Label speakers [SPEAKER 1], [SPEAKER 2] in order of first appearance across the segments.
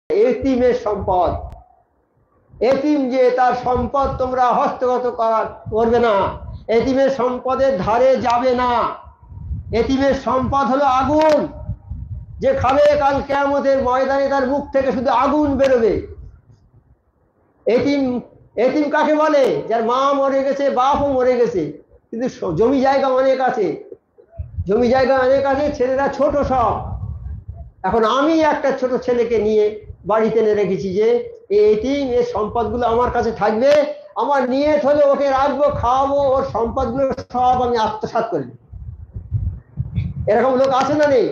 [SPEAKER 1] এতিমের সম্পদ, এতিম যে তার সম্পদ তোমরা হস্তগত করবে না, এতিমের সম্পদের ধারে যাবে না। এতিমের সম্পদ হলো আগুন, যে খাবে কাল কিয়ামতের ময়দানে তার মুখ থেকে শুধু আগুন বেরোবে। এতিম, এতিম কাকে বলে? যার মা মরে গেছে, বাপও মরে গেছে, কিন্তু জমি জায়গা অনেক আছে, জমি জায়গা অনেক আছে, ছেলেরা ছোট সব। এখন আমি একটা ছোট ছেলেকে নিয়ে বাড়িতে এনে রেখেছি, যে এই এতিম, এর সম্পদগুলো আমার কাছে থাকবে, আমার নিয়ত হলে ওকে রাখবো, খাওয়াবো, ওর সম্পদগুলো সব আমি আত্মসাৎ করি। এরকম লোক আছে না নেই?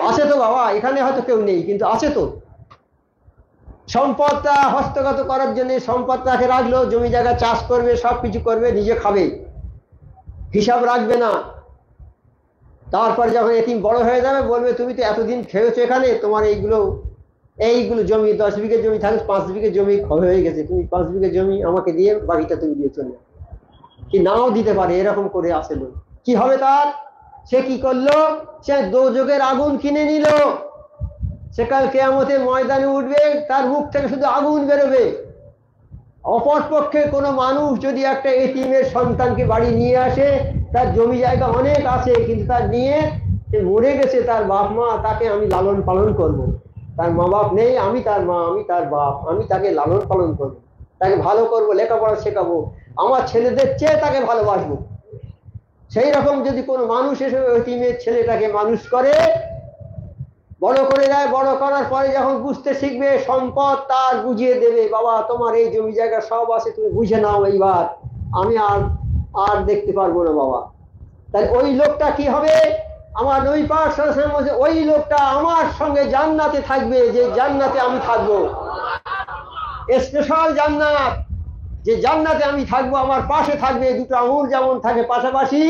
[SPEAKER 1] আছে তো বাবা, এখানে হয়তো কেউ নেই, কিন্তু আছে তো। সম্পদটা হস্তগত করার জন্য সম্পদটাকে রাখলো, জমি জায়গা চাষ করবে, সবকিছু করবে, নিজে খাবে, হিসাব রাখবে না। তারপর যখন এতিম বড় হয়ে যাবে বলবে তুমি তো এতদিন খেয়েছো এখানে, তোমার এইগুলো জমি 10 বিঘে জমি থাকে, 5 বিঘে জমি হয়ে গেছে, তুমি 5 বিঘে জমি আমাকে দিয়ে বাকিটা তুমি দিয়ে চলে, কি নাও দিতে পারে, এরকম করে আসে লোক। কি হবে তার? সে কি করলো? সে দোজখের আগুন কিনে নিল, সে কাল কিয়ামতে ময়দানে উঠবে, তার মুখ থেকে শুধু আগুন বেরোবে। অপরপক্ষে কোনো মানুষ যদি একটা এতিমের সন্তানকে বাড়ি নিয়ে আসে, তার জমি জায়গা অনেক আছে, কিন্তু তার নিয়ে সে মরে গেছে, তার বাপ মা, তাকে আমি লালন পালন করব। তার মা বাপ নেই, আমি তার মা, আমি তার বাপ, আমি তাকে লালন পালন করব, তাকে ভালো করব, লেখাপড়া শেখাবো, আমার ছেলেদের চেয়ে তাকে ভালোবাসবো। সেই রকম যদি কোনো মানুষ এসে এতিমের ছেলেটাকে মানুষ করে, বড় করে দেয়, বড় করার পরে যখন বুঝতে শিখবে, সম্পদ তার বুঝিয়ে দেবে, বাবা তোমার এই জমি জায়গা সব আছে, তুমি বুঝে নাও, এইবার আমি আর দেখতে পারবো না বাবা। তাহলে ওই লোকটা কি হবে? আমার নবী পাক সাল্লাল্লাহু আলাইহি ওয়াসাল্লাম বলেছে, ওই লোকটা আমার সঙ্গে জান্নাতে থাকবে, যে জান্নাতে আমি থাকবো, স্পেশাল জান্নাত, যে জান্নাতে আমি থাকবো, আমার পাশে থাকবে, দুটো আঙুল যেমন থাকে পাশাপাশি,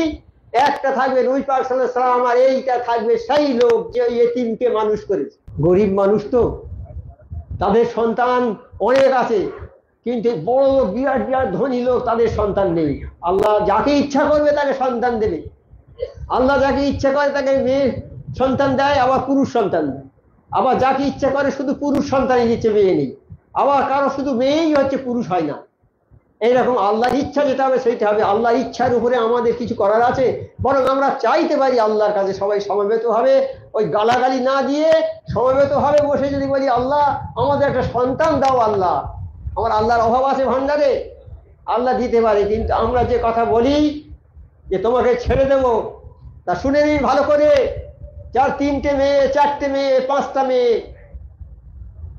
[SPEAKER 1] একটা থাকবে নবী পাক সাল্লাল্লাহু আলাইহি ওয়াসাল্লাম, আর এইটা থাকবে সেই লোক যে ওই এতিমকে মানুষ করেছে। গরিব মানুষ তো, তাদের সন্তান অনেক আছে, কিন্তু বড় বিরাট বিরাট ধনী লোক, তাদের সন্তান নেই। আল্লাহ যাকে ইচ্ছা করবে তাকে সন্তান দেবে, আল্লাহ যাকে ইচ্ছা করে তাকে মেয়ে সন্তান দেয়, আবার পুরুষ সন্তান দেয়, আবার যাকে ইচ্ছা করে শুধু পুরুষ সন্তানই দিচ্ছে, মেয়ে নেই, আবার কারো শুধু মেয়েই হচ্ছে, পুরুষ হয় না। এইরকম আল্লাহর ইচ্ছা যেটা হবে সেইটা হবে। আল্লাহর ইচ্ছার উপরে আমাদের কিছু করার আছে? বরং আমরা চাইতে পারি আল্লাহর কাছে সবাই সমবেত হবে, ওই গালাগালি না দিয়ে সমবেত হবে, বসে যদি বলি আল্লাহ আমাদের একটা সন্তান দাও, আল্লাহ, আমার আল্লাহর অভাব আছে ভান্ডারে, আল্লাহ দিতে পারে। কিন্তু আমরা যে কথা বলি যে তোমাকে ছেড়ে দেব, তা শুনে নিন ভালো করে, যার 3টে মেয়ে, 4টে মেয়ে, 5টা মেয়ে,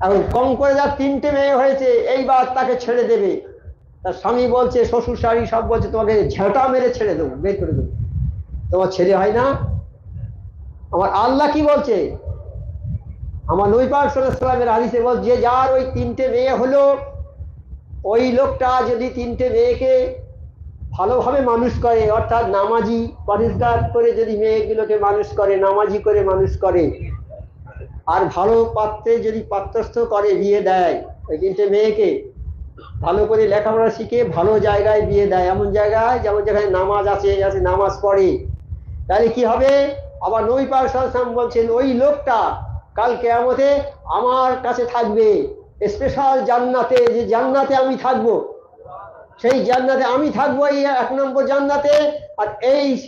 [SPEAKER 1] এখন কম করে যার 3টে মেয়ে হয়েছে, এইবার তাকে ছেড়ে দেবে, তার স্বামী বলছে, শ্বশুর শাড়ি সব বলছে তোমাকে ঝাঁটা মেরে ছেড়ে দেবো, বের করে দেবো, তোমার ছেলে হয় না। আমার আল্লাহ কি বলছে? আমার নবী পাক সাল্লাল্লাহু আলাইহি ওয়াসাল্লামের হাদিসে বলছে, যে যার ওই 3টে মেয়ে হলো, ওই লোকটা যদি 3টে মেয়েকে ভালোভাবে মানুষ করে, অর্থাৎ নামাজি পরিষ্কার করে যদি মেয়েগুলোকে মানুষ করে, নামাজি করে মানুষ করে, আর ভালো পাত্রে যদি পাত্রস্থ করে বিয়ে দেয়, ওই 3টে মেয়েকে ভালো করে লেখাপড়া শিখে ভালো জায়গায় বিয়ে দেয়, এমন জায়গায় যেমন যেখানে নামাজ আছে, নামাজ পড়ে, তাহলে কি হবে? আবার নবী পাক সাল্লাল্লাহু আলাইহি ওয়াসাল্লাম বলছেন, ওই লোকটা কাল কিয়ামতে আমার কাছে থাকবে, স্পেশাল জান্নাতে, যে জান্নাতে আমি থাকবো, সেই জান্নাতে আমি থাকবো, এই 1 নম্বর জান্নাতে। আর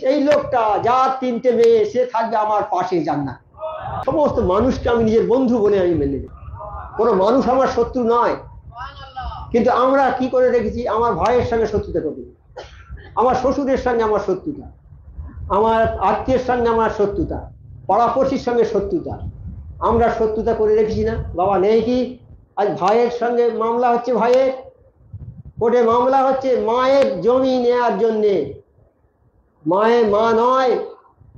[SPEAKER 1] এই লোকটা যার 3টে মেয়ে, সে থাকবে আমার পাশে জান্নাত। সমস্ত মানুষকে আমি নিজের বন্ধু বলে আমি মেনে নিই, কোনো মানুষ আমার শত্রু নয়। কিন্তু আমরা কি করে রেখেছি? আমার ভাইয়ের সঙ্গে শত্রুতা করি, আমার শ্বশুরের সঙ্গে আমার শত্রুতা, আমার আত্মীয়ের সঙ্গে আমার শত্রুতা, পাড়াপড়শির সঙ্গে শত্রুতা, আমরা শত্রুতা করে রেখেছি না বাবা? নেই কি? আজ ভাইয়ের সঙ্গে মামলা হচ্ছে, ভাইয়ের কোর্টে মামলা হচ্ছে মায়ের জমি নেওয়ার জন্যে। মায়ের মা নয়,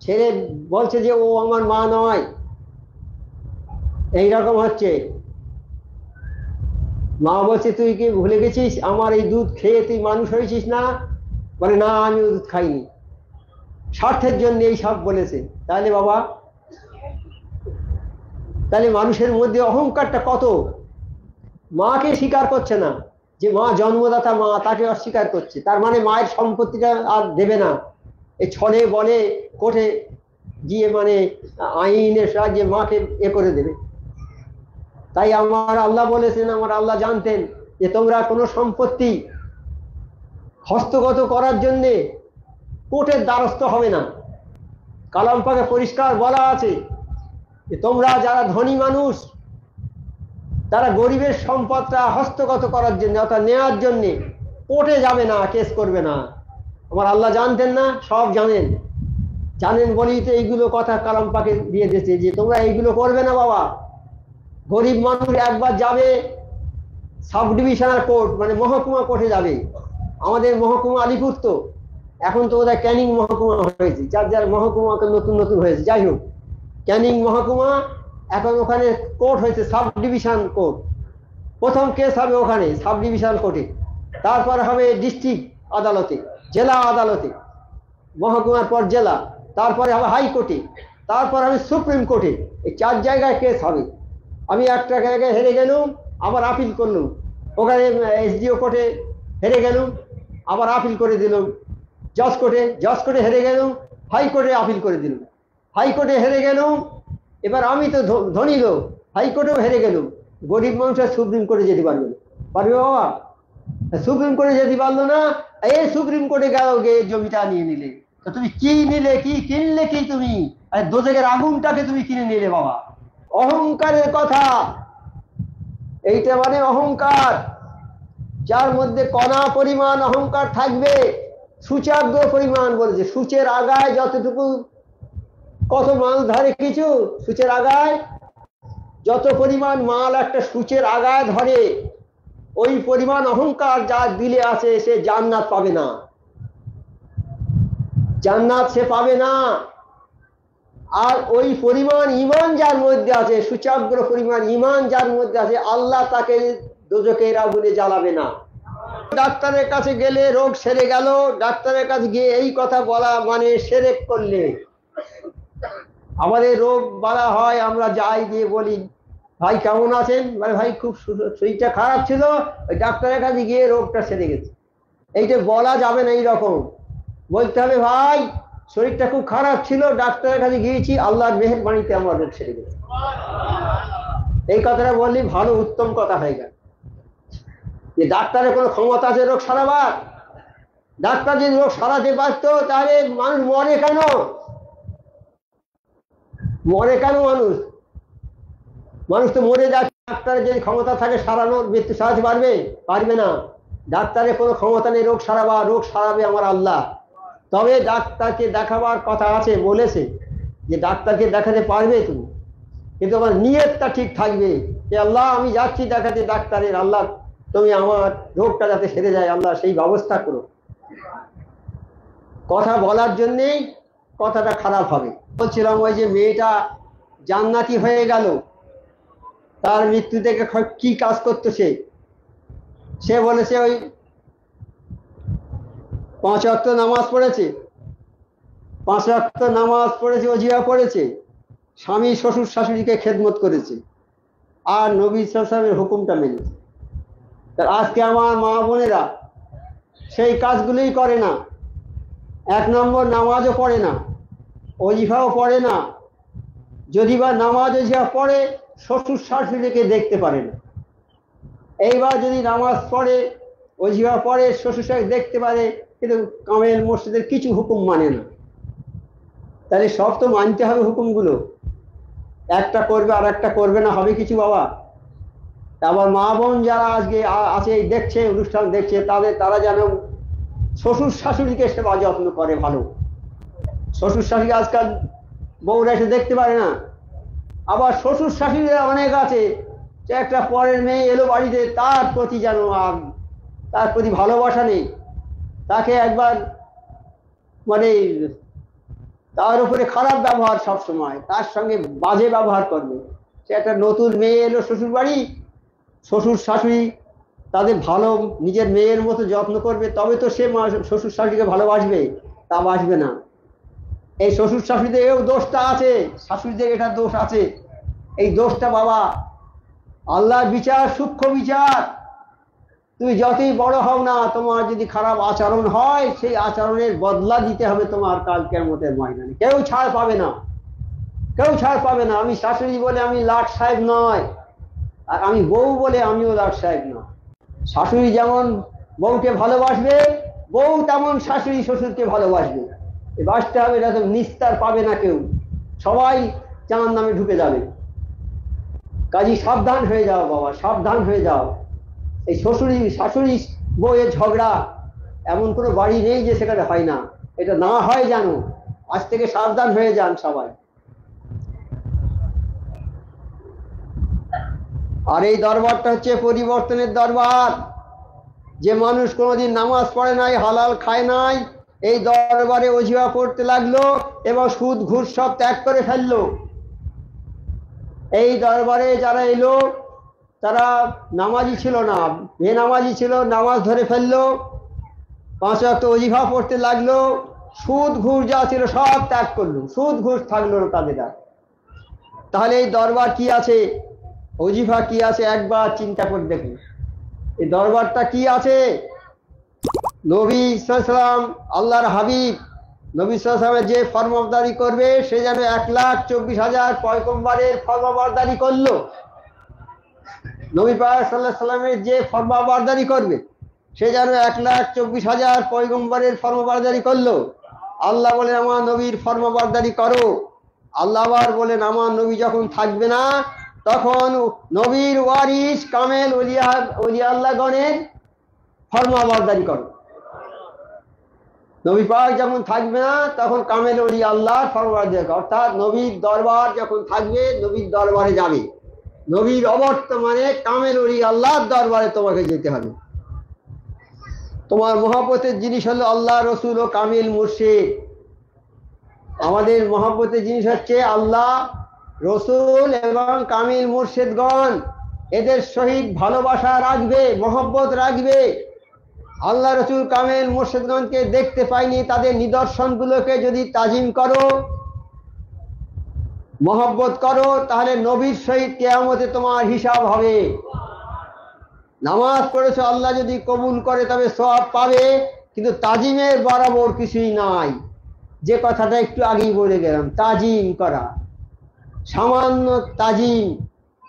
[SPEAKER 1] ছেলে বলছে যে ও আমার মা নয়, এইরকম হচ্ছে। মা বলছে তুই কি ভুলে গেছিস, আমার এই দুধ খেয়ে তুই মানুষ হয়েছিস না? বলে না, আমি দুধ খাইনি, স্বার্থের জন্য এই সব বলেছে। তাহলে বাবা, তাহলে মানুষের মধ্যে অহংকারটা কত! মাকে স্বীকার করছে না, যে মা জন্মদাতা মা, তাকে অস্বীকার করছে, তার মানে মায়ের সম্পত্তিটা আর দেবে না। এই ছলে বলে কোর্টে গিয়ে মানে আইনের সাহায্যে মাকে করে দেবে। তাই আমার আল্লাহ বলেছেন, আমার আল্লাহ জানতেন যে তোমরা কোনো সম্পত্তি হস্তগত করার জন্যে কোর্টের দ্বারস্থ হবে না। কালাম পাকে পরিষ্কার বলা আছে যে তোমরা যারা ধনী মানুষ তারা গরিবের সম্পদটা হস্তগত করার জন্য অর্থাৎ নেওয়ার জন্যে কোর্টে যাবে না, কেস করবে না। আমার আল্লাহ জানতেন না? সব জানেন। জানেন বলেই তো এইগুলো কথা কালাম পাকে দিয়ে দিয়েছে যে তোমরা এইগুলো করবে না বাবা। গরিব মানুষ একবার যাবে সাব ডিভিশনাল কোর্ট মানে মহকুমা কোর্টে যাবে। আমাদের মহকুমা আলিপুর, তো এখন তো ওদের ক্যানিং মহকুমা হয়েছে, যার যার মহকুমা নতুন নতুন হয়েছে। যাই হোক, ক্যানিং মহকুমা এখন ওখানে কোর্ট হয়েছে সাব ডিভিশন কোর্ট। প্রথম কেস হবে ওখানে সাব ডিভিশন কোর্টে, তারপর হবে ডিস্ট্রিক্ট আদালতে, জেলা আদালতে, মহকুমার পর জেলা, তারপরে হবে হাইকোর্টে, তারপর হবে সুপ্রিম কোর্টে। এই 4 জায়গায় কেস হবে। আমি একটা জায়গায় হেরে গেলুম, আবার আপিল করলুম, ওখানে এসডিও কোর্টে হেরে গেলুম, আবার আপিল করে দিলাম জজ কোর্টে, জজ কোর্টে হেরে গেলুম, হাইকোর্টে আপিল করে দিলাম, হাইকোর্টে হেরে গেলুম। এবার আমি তো ধনী লোক, হাইকোর্টেও হেরে গেলুম। গরিব মানুষের সুপ্রিম কোর্টে যেতে পারবে না, পারবে বাবা? সুপ্রিম কোর্টে যেতে পারলো না, এই সুপ্রিম কোর্টে গেল, গিয়ে জমিটা নিয়ে নিলে। তো তুমি কি নিলে, কি কিনলে, কি তুমি দোজখের আগুনটাকে তুমি কিনে নিলে বাবা। অহংকারের কথা এইটা, মানে অহংকার। যার মধ্যে কণা পরিমাণ অহংকার থাকবে, সূচাগ্র পরিমাণ বলেছে, সূচের আগায় যতটুকু, কত মাল ধরে কিছু, সূচের আগায় যত পরিমাণ মাল একটা সূচের আগায় ধরে, ওই পরিমাণ অহংকার যার দিলে আছে সে জান্নাত পাবে না, জান্নাত সে পাবে না। আর ওই পরিমাণ ঈমান যার মধ্যে আছে, সূচাগ্র পরিমাণ ঈমান যার মধ্যে আছে, আল্লাহ তাকে দোজখের আগুনে জ্বালাবে না। ডাক্তারের কাছে গেলে রোগ সেরে গেল, ডাক্তারের কাছে গিয়ে এই কথা বলা মানে শিরক করলে। আমাদের রোগ বলা হয়, আমরা যাই গিয়ে বলি ভাই কেমন আছেন, মানে ভাই খুব শরীরটা খারাপ ছিল, ওই ডাক্তারের কাছে গিয়ে রোগটা সেরে গেছে। এইটা বলা যাবে না, এইরকম বলতে হবে ভাই শরীরটা খুব খারাপ ছিল, ডাক্তারের কাছে গিয়েছি, আল্লাহর মেহেরবানিতে আমার রোগ সেরে গেছে। এই কথাটা বললি ভালো, উত্তম কথা হয়ে গেল। যে ডাক্তারের কোনো ক্ষমতা আছে রোগ সারাবার? ডাক্তার যদি রোগ সারাতে পারতো তাহলে মানুষ মরে কেন? মরে কেন মানুষ? মানুষ তো মরে যাচ্ছে। ডাক্তারের যদি ক্ষমতা থাকে সারানোর, মৃত্যু সারাতে পারবে? পারবে না। ডাক্তারের কোনো ক্ষমতা নেই রোগ সারাবার, রোগ সারাবে আমার আল্লাহ। তবে ডাক্তারকে দেখাবার কথা আছে, বলেছে যে ডাক্তারকে দেখাতে পারবে তুমি, কিন্তু আমার নিয়তটা ঠিক থাকবে যে আল্লাহ আমি যাচ্ছি দেখাতে ডাক্তারের, আল্লাহ তুমি আমার রোগটা যাতে সেরে যায়, আল্লাহ সেই ব্যবস্থা করো। কথা বলার জন্যেই কথাটা খারাপ হবে। বলছিলাম ওই যে মেয়েটা জান্নাতি হয়ে গেল, তার মৃত্যু থেকে কি কাজ করতো সে বলেছে ওই 5 ওয়াক্ত নামাজ পড়েছে, 5 ওয়াক্ত নামাজ পড়েছে, ওজিয়া পড়েছে, স্বামী শ্বশুর শাশুড়িকে খেদমত করেছে, আর নবী সাল্লাল্লাহু আলাইহি ওয়াসাল্লামের হুকুমটা মেনেছে। আজকে আমার মা বোনেরা সেই কাজগুলোই করে না। 1 নম্বর নামাজও পড়ে না, ওজিফাও পড়ে না, যদি বা নামাজ ওজিফা পড়ে শ্বশুর শাশুড়িকে দেখতে পারে না। এইবার যদি নামাজ পড়ে, ওজিফা পড়ে, শ্বশুর শাশুড়ি দেখতে পারে, কিন্তু কামেল মসজিদের কিছু হুকুম মানে না। তাহলে সব তো মানতে হবে হুকুমগুলো, একটা করবে আর একটা করবে না, হবে কিছু বাবা? আবার মা বোন যারা আজকে আছে দেখছে, অনুষ্ঠান দেখছে, তারা যেন শ্বশুর শাশুড়িকে সেবা যত্ন করে ভালো। শ্বশুর শাশুড়ি আজকাল বউরা এসে দেখতে পারে না। আবার শ্বশুর শাশুড়িরা অনেক আছে, যে একটা পরের মেয়ে এলো বাড়িতে, তার প্রতি যেন আর তার প্রতি ভালোবাসা নেই, তাকে একবার মানে তার উপরে খারাপ ব্যবহার, সব সময় তার সঙ্গে বাজে ব্যবহার করবে। সে একটা নতুন মেয়ে এলো শ্বশুর বাড়ি, শ্বশুর শাশুড়ি তাদের ভালো নিজের মেয়ের মতো যত্ন করবে, তবে তো সে শ্বশুর শাশুড়িকে ভালোবাসবে, তা বাসবে না। এই শ্বশুর শাশুড়িদের এও দোষটা আছে, শাশুড়িদের এটা দোষ আছে। এই দোষটা বাবা আল্লাহর বিচার, সূক্ষ্ম বিচার। তুমি যতই বড় হও না, তোমার যদি খারাপ আচরণ হয়, সেই আচরণের বদলা দিতে হবে তোমার কাল কিয়ামতের ময়দানে। কেউ ছাড় পাবে না, কেউ ছাড় পাবে না। আমি শাশুড়ি বলে আমি লাট সাহেব নয়, আর আমি বউ বলে আমিও লাট সাহেব না। শাশুড়ি যেমন বউকে ভালোবাসবে, বউ তেমন শাশুড়ি শ্বশুরকে ভালোবাসবে। বাঁচতে হবে, এটা তো নিস্তার পাবে না কেউ, সবাই জাহান নামে ঢুকে যাবে। কাজী সাবধান হয়ে যাও বাবা, সাবধান হয়ে যাও। এই শ্বশুরি শাশুড়ি বউয়ের ঝগড়া এমন কোনো বাড়ি নেই যে সেখানে হয় না। এটা না হয় জানো, আজ থেকে সাবধান হয়ে যান সবাই। আর এই দরবারটা হচ্ছে পরিবর্তনের দরবার। যে মানুষ কোনোদিন নামাজ পড়ে নাই, হালাল খায় নাই, এই দরবারে ওজিফা পড়তে লাগলো এবং সুদ ঘুষ সব ত্যাগ করে ফেললো। এই দরবারে যারা এলো তারা নামাজি ছিল না, বেনামাজি ছিল, নামাজ ধরে ফেললো, 5 ওয়াক্ত ওজিফা পড়তে লাগলো, সুদ ঘুষ যা ছিল সব ত্যাগ করলো, সুদ ঘুষ থাকলো না তাদের আর। তাহলে এই দরবার কি আছে, ওজিফা কি আছে, একবার চিন্তা করে দেখুন এই দরবারটা কি আছে। নবী সাল্লাল্লাহু আলাইহি ওয়াসাল্লাম, আল্লাহর হাবিব নবী সাল্লাল্লাহু আলাইহি ওয়াসাল্লামের যে ফরমাবরদারি করবে সে যেন 1,24,000 পয়গম্বরের ফরমাবরদারি করলো। নবী পাক সাল্লাল্লাহু আলাইহি ওয়াসাল্লামের যে ফরমাবরদারি করবে সে যেন 1,24,000 পয়গম্বরের ফরমাবরদারি করলো। আল্লাহ বলেন আমার নবীর ফরমাবরদারি করো। আল্লাহ আবার বলেন আমার নবী যখন থাকবে না তখন নবীর ওয়ারিস কামেল ওলিয়া আল্লাহগণের ফরমাবরদারি করো। নবী পাক যখন থাকবে না তখন কামেল ওলিয়া আল্লাহর ফরমাবরদারি করো। অর্থাৎ নবীর দরবার যখন থাকবে নবীর দরবারে যাবে, নবীর অবর্তমানে কামেল ওলিয়া আল্লাহর দরবারে তোমাকে যেতে হবে। তোমার মহব্বতের জিনিস হলো আল্লাহ, রসুল ও কামিল মুর্শিদ। আমাদের মহব্বতের জিনিস হচ্ছে আল্লাহ, রসুল এবং কামিল মুর্শিদগণ। এদের সহিত ভালোবাসা রাখবে, মহব্বত রাখবে। আল্লাহ, রসুল, কামিল মুর্শিদগণকে দেখতে পাইনি, তাদের নিদর্শনগুলোকে যদি তাজিম করো, মহব্বত করো, তাহলে নবীর সহিত কিয়ামতে তোমার হিসাব হবে। নামাজ পড়েছো, আল্লাহ যদি কবুল করে তবে সওয়াব পাবে, কিন্তু তাজিমের বরাবর কিছুই নাই। যে কথাটা একটু আগেই বলে গেলাম, তাজিম করা, সামান্য তাজিম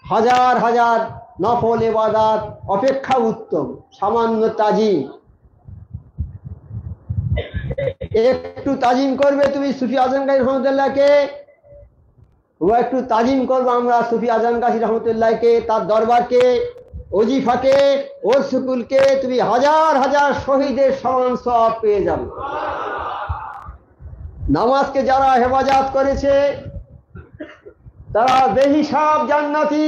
[SPEAKER 1] হাজার হাজার নফল ইবাদত অপেক্ষা উত্তম। সামান্য তাজিম, একটু তাজিম করবে তুমি সুফি আজম গাজী রহমতুল্লাহকে, ও একটু তাজিম করবো আমরা সুফি আজম গাজী রহমতুল্লাহকে, তার দরবারকে, ওজিফাকে, ওর সুকুলকে, তুমি হাজার হাজার শহীদের সমান সওয়াব পেয়ে যাবে। নামাজকে যারা হেফাজত করেছে তারা বেহিসাব জান্নাতি।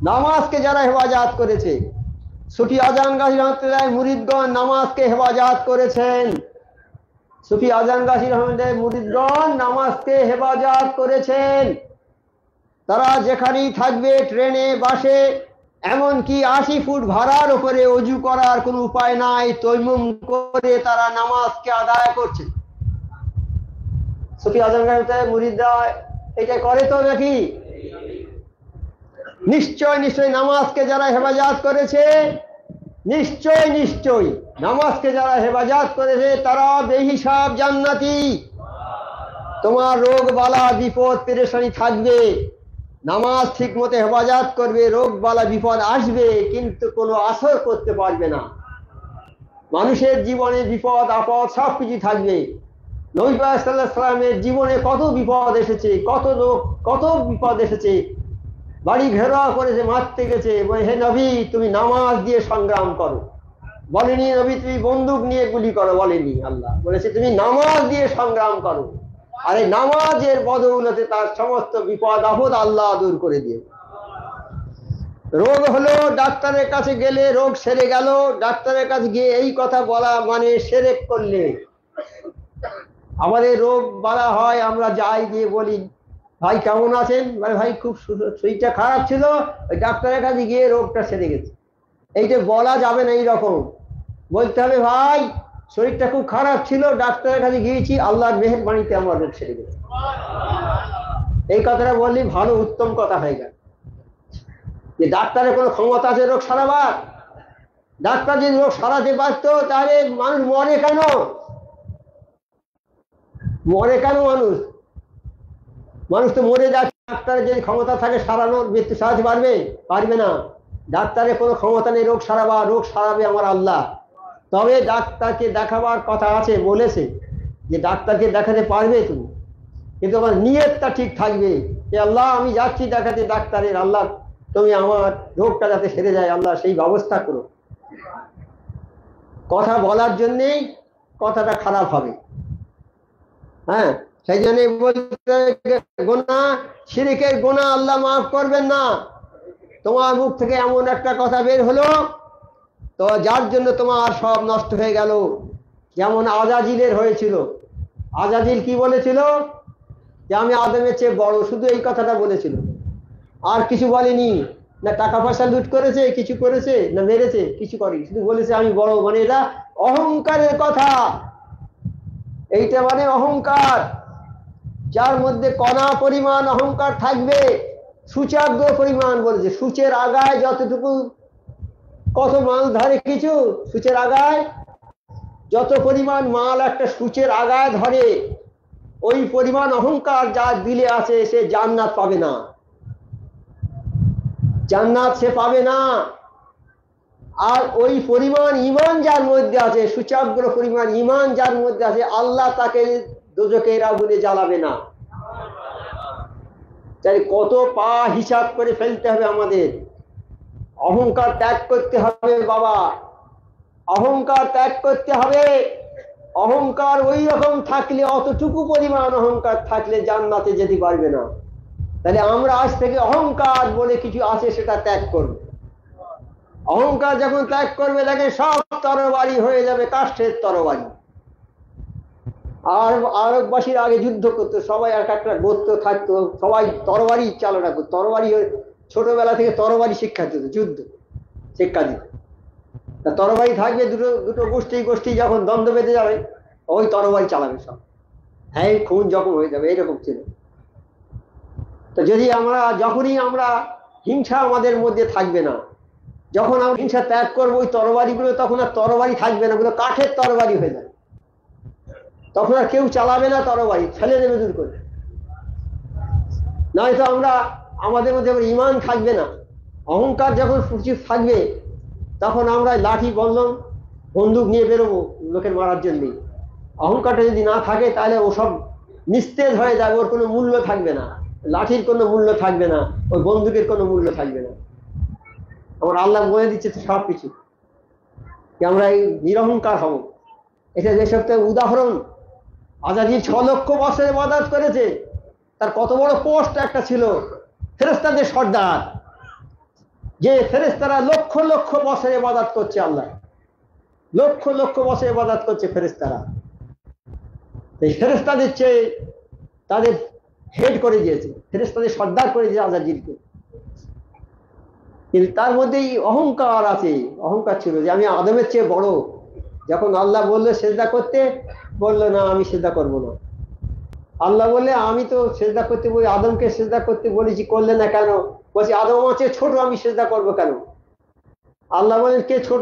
[SPEAKER 1] নামাজকে যারা হেফাজত করেছে, সুফি আজম গাজী রহমতুল্লাহ মুরিদগণ নামাজকে হেফাজত করেছেন। সুফি আজম গাজী রহমতুল্লাহ মুরিদগণ নামাজকে হেফাজত করেছেন। তারা যেখানেই থাকবে, ট্রেনে, বাসে, এমনকি 80 ফুট ভাড়ার উপরে অজু করার কোনো উপায় নাই, তৈমুম করে তারা নামাজকে আদায় করছে। সুফি আজম গাজী মুরিদরা এটা করে তো নাকি? নিশ্চয় নিশ্চয় নামাজকে যারা হেফাজত করেছে, নিশ্চয় নিশ্চয় নামাজকে যারা হেফাজত করেছে তারা বেহিসাব জান্নাতি। তোমার রোগ বালা বিপদ পেরেশানি থাকবে, নামাজ ঠিক মতো হেফাজত করবে, রোগ বালা বিপদ আসবে কিন্তু কোনো আসর করতে পারবে না। মানুষের জীবনে বিপদ আপদ সবকিছু থাকবে। নবী পাক সাল্লাল্লাহু আলাইহি ওয়াসাল্লামের জীবনে কত বিপদ এসেছে, কত লোক, কত বিপদ এসেছে, বাড়ি ঘেরাও করেছে, মারতে গেছে, বলে হে নবী তুমি নামাজ দিয়ে সংগ্রাম করো। বলেনি নবী তুমি বন্দুক নিয়ে গুলি করো, বলেনি। আল্লাহ বলেছে তুমি নামাজ দিয়ে সংগ্রাম করো। আর এই নামাজের বদৌলতে তার সমস্ত বিপদ আপদ আল্লাহ দূর করে দিয়ে। রোগ হলো, ডাক্তারের কাছে গেলে রোগ সেরে গেল, ডাক্তারের কাছে গিয়ে এই কথা বলা মানে শিরক করলে। আমাদের রোগ বলা হয়, আমরা যাই গিয়ে বলি ভাই কেমন আছেন, মানে ভাই খুব শরীরটা খারাপ ছিল, ওই ডাক্তারের কাছে গিয়ে রোগটা সেরে গেছে। এইটা বলা যাবে না, এইরকম বলতে হবে ভাই শরীরটা খুব খারাপ ছিল, ডাক্তারের কাছে গিয়েছি, আল্লাহর মেহেরবানিতে আমার রোগ সেরে গেছে। এই কথাটা বললি ভালো, উত্তম কথা হয়ে গেল। যে ডাক্তারের কোনো ক্ষমতা আছে রোগ সারাবার? ডাক্তার যদি রোগ সারাতে পারতো তাহলে মানুষ মরে কেন? মরে কেন মানুষ? মানুষ তো মরে যাচ্ছে। ডাক্তারের যদি ক্ষমতা থাকে সারানোর, মৃত্যু সারাতে পারবে? পারবে না। ডাক্তারের কোনো ক্ষমতা নেই রোগ সারাবা, রোগ সারাবে আমার আল্লাহ। তবে ডাক্তারকে দেখাবার কথা আছে, বলেছে যে ডাক্তারকে দেখাতে পারবে তুমি, কিন্তু আমার নিয়তটা ঠিক থাকবে যে আল্লাহ আমি যাচ্ছি দেখাতে ডাক্তারের, আল্লাহ তুমি আমার রোগটা যাতে সেরে যায়, আল্লাহ সেই ব্যবস্থা করো। কথা বলার জন্যেই কথাটা খারাপ হবে। হ্যাঁ, সেই জন্য বলতে গোনা, শিরকের গোনা আল্লাহ মাফ করবেন না। তোমার মুখ থেকে এমন একটা কথা বের হলো তো যার জন্য তোমার সব নষ্ট হয়ে গেল। যেমন আজাজিলের হয়েছিল। আজাজিল কি বলেছিল? যে আমি আদমের চেয়ে বড়, শুধু এই কথাটা বলেছিল, আর কিছু বলেনি। না টাকা পয়সা লুট করেছে, কিছু করেছে, না মেরেছে, কিছু করেনি, শুধু বলেছে আমি বড়। মানে এটা অহংকারের কথা। এইটা মানে অহংকার। যার মধ্যে কণা পরিমাণ অহংকার থাকবে, সূচাগ্র পরিমাণ বলেছে, সূচের আগায় যতটুকু, কত মাল ধরে কিছু, সূচের আগায় যত পরিমাণ মাল একটা সূচের আগায় ধরে, ওই পরিমাণ অহংকার যার দিলে আছে সে জান্নাত পাবে না। জান্নাত সে পাবে না। আর ওই পরিমাণ ঈমান যার মধ্যে আছে, সূচাগ্র পরিমাণ ঈমান যার মধ্যে আছে, আল্লাহ তাকে দোজখের আগুনে জ্বালাবে না। তাই কত পা হিসাব করে ফেলতে হবে আমাদের। অহংকার ত্যাগ করতে হবে বাবা, অহংকার ত্যাগ করতে হবে। অহংকার ওই রকম থাকলে, অতটুকু পরিমাণ অহংকার থাকলে জান্নাতে যেতে পারবে না। তাহলে আমরা আজ থেকে অহংকার বলে কিছু আছে সেটা ত্যাগ করব। অহংকার যখন ত্যাগ করবে দেখেন সব তরবারি হয়ে যাবে কাষ্ঠের তরবারি। আর আরববাসীর আগে যুদ্ধ করতো, সবাই এক একটা গোত্র থাকতো, সবাই তরবারি চালনা করতো। তরবারি ছোটবেলা থেকে তরবারি শিক্ষা দিত, যুদ্ধ শিক্ষা দিত। তরবারি থাকবে, দুটো দুটো গোষ্ঠী যখন দ্বন্দ্ব বেঁধে যাবে ওই তরবারি চালাবে সব, হ্যাঁ খুন যখন হয়ে যাবে, এরকম ছিল। তো যদি আমরা, যখনই আমরা হিংসা আমাদের মধ্যে থাকবে না, যখন আমরা হিংসা ত্যাগ করবো, ওই তরবারিগুলো তখন আর তরবারি থাকবে না, ওগুলো কাঠের তরবারি হয়ে যাবে। তখন আর কেউ চালাবে না তরবারি, ফেলে দেবে দূর করে। নয়তো আমরা, আমাদের মধ্যে ঈমান থাকবে না। অহংকার যখন ফুচি থাকবে তখন আমরা লাঠি বন্ধন বন্দুক নিয়ে বেরোবো লোকের মারার জন্য। অহংকারটা যদি না থাকে তাহলে ওসব নিস্তেজ হয়ে যাবে, ওর কোনো মূল্য থাকবে না, লাঠির কোনো মূল্য থাকবে না, ওই বন্দুকের কোনো মূল্য থাকবে না। আমার আল্লাহ বলে দিচ্ছে তো সব কিছু, যে আমরা এই নিরহংকার হব। এটা যে সপ্তাহে উদাহরণ। আজাজিল 6 লক্ষ বছর ইবাদত করেছে, তার কত বড় পোস্ট একটা ছিল, ফেরেশতাদের সর্দার। যে ফেরেশতারা লক্ষ লক্ষ বছর ইবাদত করছে, আল্লাহ লক্ষ লক্ষ বছর ইবাদত করছে ফেরেশতারা। এই ফেরেশতাদের চেয়ে তাদের হেড করে দিয়েছে, ফেরেশতাদের সর্দার করে দিয়েছে আজাজিলকে। কিন্তু তার মধ্যেই অহংকার আছে, অহংকার ছিল যে আমি আদমের চেয়ে বড়। যখন আল্লাহ বললো সেজদা করতে, বললো না আমি সেজদা করবো না। আল্লাহ বললে আমি তো সেজদা করতে বলি, আদমকে সেজদা করতে বলেছি, করলে না কেন? বলছি আদম আমার চেয়ে ছোট, আমি সেজদা করবো কেন? আল্লাহ বলেন কে ছোট?